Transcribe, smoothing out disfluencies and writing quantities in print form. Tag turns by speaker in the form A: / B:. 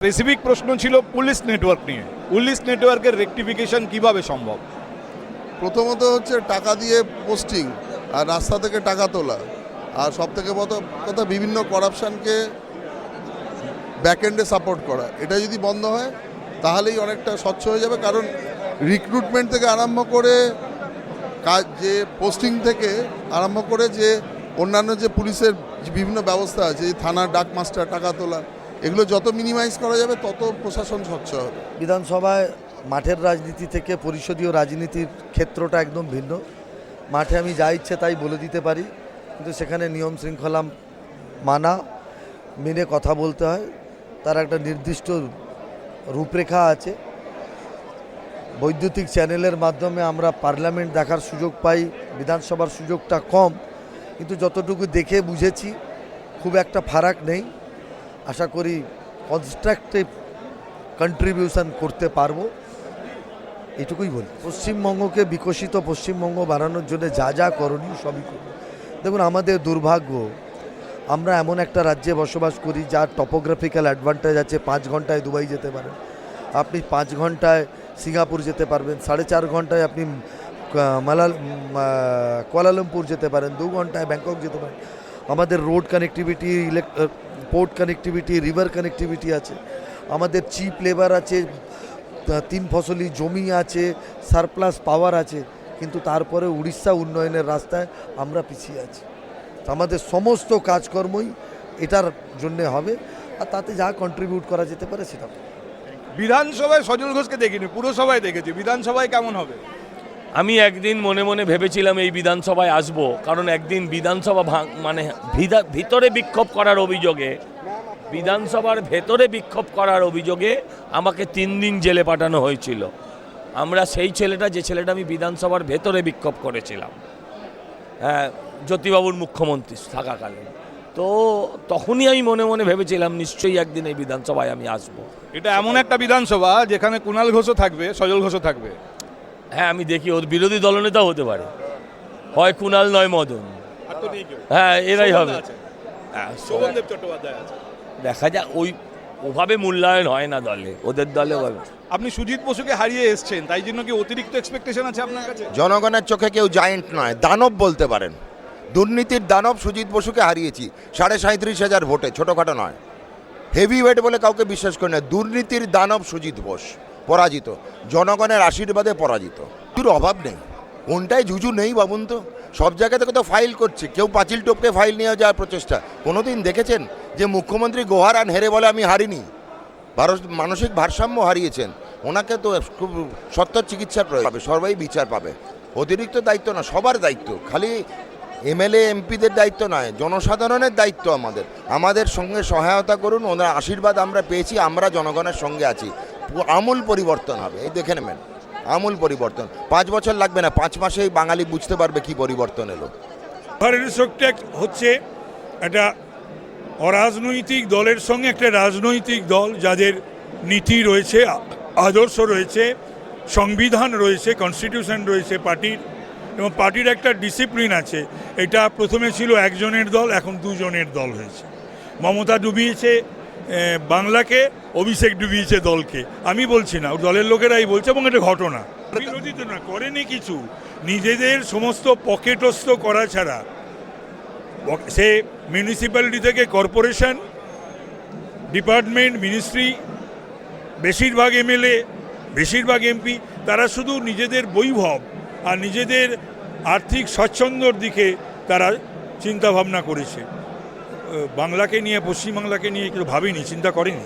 A: Specific প্রশ্ন ছিল police network নিয়ে। পুলিশ নেটওয়ার্কের রেকটিফিকেশন কিভাবে সম্ভব?
B: প্রথমত হচ্ছে টাকা দিয়ে পোস্টিং আর রাস্তা থেকে টাকা তোলা, আর সব থেকে বড় কথা বিভিন্ন করাপশানকে ব্যাকএন্ডে সাপোর্ট করা। এটা যদি বন্ধ হয় তাহলেই অনেকটা স্বচ্ছ হয়ে যাবে। কারণ রিক্রুটমেন্ট থেকে আরম্ভ করে কাজ, যে পোস্টিং থেকে আরম্ভ করে যে অন্যান্য যে পুলিশের বিভিন্ন ব্যবস্থা আছে, যে থানার ডাক মাস্টার, টাকা তোলা, এগুলো যত মিনিমাইজ করা যাবে তত প্রশাসন স্বচ্ছ হবে।
C: বিধানসভায় মাঠের রাজনীতি থেকে পরিষদীয় রাজনীতির ক্ষেত্রটা একদম ভিন্ন। মাঠে আমি যা ইচ্ছে তাই বলে দিতে পারি, কিন্তু সেখানে নিয়ম শৃঙ্খলা মেনে কথা বলতে হয়। তার একটা নির্দিষ্ট রূপরেখা আছে। বৈদ্যুতিক চ্যানেলের মাধ্যমে আমরা পার্লামেন্ট দেখার সুযোগ পাই, বিধানসভার সুযোগটা কম, কিন্তু যতটুকু দেখে বুঝেছি খুব একটা ফারাক নেই। আশা করি কনস্ট্রাকটিভ কন্ট্রিবিউশন করতে পারবো, এটুকুই বলি। পশ্চিমবঙ্গকে বিকশিত পশ্চিমবঙ্গ বানানোর জন্য যা যা করণীয় সবই করব। দেখুন, আমাদের দুর্ভাগ্য, আমরা এমন একটা রাজ্যে বসবাস করি যার টপোগ্রাফিক্যাল অ্যাডভান্টেজ আছে। 5 ঘন্টায় দুবাই যেতে পারেন আপনি, 5 ঘন্টায় সিঙ্গাপুর যেতে পারবেন, 4.5 ঘন্টায় আপনি কুয়ালালামপুর যেতে পারেন, 2 ঘন্টায় ব্যাংকক যেতে পারেন। আমাদের road connectivity, port connectivity, river connectivity আছে। আমাদের চিপ লেবার আছে, 3 ফসলি জমি আছে, সারপ্লাস পাওয়ার আছে, কিন্তু তারপরে উড়িষ্যা উন্নয়নের রাস্তায় আমরা পিছিয়ে আছি। আমাদের সমস্ত কাজকর্মই এটার জন্যে হবে, আর তাতে যা কন্ট্রিবিউট করা যেতে পারে সেটা।
A: বিধানসভায় সজল ঘোষকে দেখিনি, পুরসভায় দেখেছি। বিধানসভায় কেমন হবে?
D: আমি একদিন মনে মনে ভেবেছিলাম এই বিধানসভায় আসব, কারণ একদিন বিধানসভা ভিতরে বিক্ষোভ করার অভিযোগে, বিধানসভার ভেতরে বিক্ষোভ করার অভিযোগে আমাকে 3 দিন জেলে পাঠানো হয়েছিল। আমরা সেই ছেলেটা, যে ছেলেটা আমি বিধানসভার ভেতরে বিক্ষোভ করেছিলাম, হ্যাঁ, জ্যোতিবাবুর মুখ্যমন্ত্রী থাকাকালীন। তো তখনই আমি মনে মনে ভেবেছিলাম নিশ্চয়ই একদিন এই বিধানসভায় আমি আসব।
A: এটা এমন একটা বিধানসভা যেখানে কুণাল ঘোষও থাকবে, সজল ঘোষও থাকবে।
D: হ্যাঁ, আমি দেখি ওর বিরোধী দলনেতাও হতে পারে, হয় কুণাল নয় মদন। হ্যাঁ, এরাই হবে। হ্যাঁ,
A: শোভনদেব চট্টোপাধ্যায় আছে।
D: দেখা যাক, ওভাবে মূল্যায়ন হয় না দলে, ওদের দলে।
A: আপনি সুজিত বসুকে হারিয়ে এসেছেন, তাই জন্য কি অতিরিক্ত এক্সপেকটেশন আছে আপনার কাছে?
E: জনগণের চোখে কেউ জায়েন্ট নয়, দানব বলতে পারেন। দুর্নীতির দানব সুজিত বসুকে হারিয়েছি 37,500 ভোটে, ছোটোখাটো নয়। হেভি ওয়েট বলে কাউকে বিশ্বাস করি না। দুর্নীতির দানব সুজিত বোস পরাজিত, জনগণের আশীর্বাদে পরাজিত। কিছুর অভাব নেই, কোনটায় জুজু নেই বাবুন। তো সব জায়গা থেকে তো ফাইল করছে, কেউ পাঁচিল টপকে ফাইল নিয়ে যাওয়ার প্রচেষ্টা। কোনোদিন দেখেছেন যে মুখ্যমন্ত্রী গোহারান হেরে বলে আমি হারিনি? মানসিক ভারসাম্য হারিয়েছেন। ওনাকে তো খুব সত্তর চিকিৎসার প্রয়োজন পাবে, সবাই বিচার পাবে। অতিরিক্ত দায়িত্ব না, সবার দায়িত্ব, খালি এমএলএ এমপিদের দায়িত্ব নয়, জনসাধারণের দায়িত্ব। আমাদের সঙ্গে সহায়তা করুন, ওনার আশীর্বাদ আমরা পেয়েছি, আমরা জনগণের সঙ্গে আছি। আমূল পরিবর্তন হবে, এই দেখে নেবেন, আমূল পরিবর্তন। 5 বছর লাগবে না, 5 মাসেই বাঙালি বুঝতে পারবে কি পরিবর্তন এলো।
F: হচ্ছে একটা অরাজনৈতিক দলের সঙ্গে একটা রাজনৈতিক দল, যাদের নীতি রয়েছে, আদর্শ রয়েছে, সংবিধান রয়েছে, কনস্টিটিউশন রয়েছে পার্টির, এবং পার্টির একটা ডিসিপ্লিন আছে। এটা প্রথমে ছিল একজনের দল, এখন 2 জনের দল হয়েছে। মমতা ডুবিয়েছে বাংলাকে, অভিষেক ডুবিয়েছে দলকে। আমি বলছি না, দলের লোকেরাই বলছে, এবং এটা ঘটনা। বিরোধী তো না, করেনি কিছু, নিজেদের সমস্ত পকেটস্থ করা ছাড়া। সে মিউনিসিপ্যালিটি থেকে কর্পোরেশন, ডিপার্টমেন্ট, মিনিস্ট্রি, বেশিরভাগ এমএলএ, বেশিরভাগ এমপি, তারা শুধু নিজেদের বৈভব আর নিজেদের আর্থিক স্বচ্ছন্দর দিকে তারা চিন্তাভাবনা করেছে। বাংলাকে নিয়ে, পশ্চিমবাংলাকে নিয়ে কেউ ভাবেনি, চিন্তা করেনি।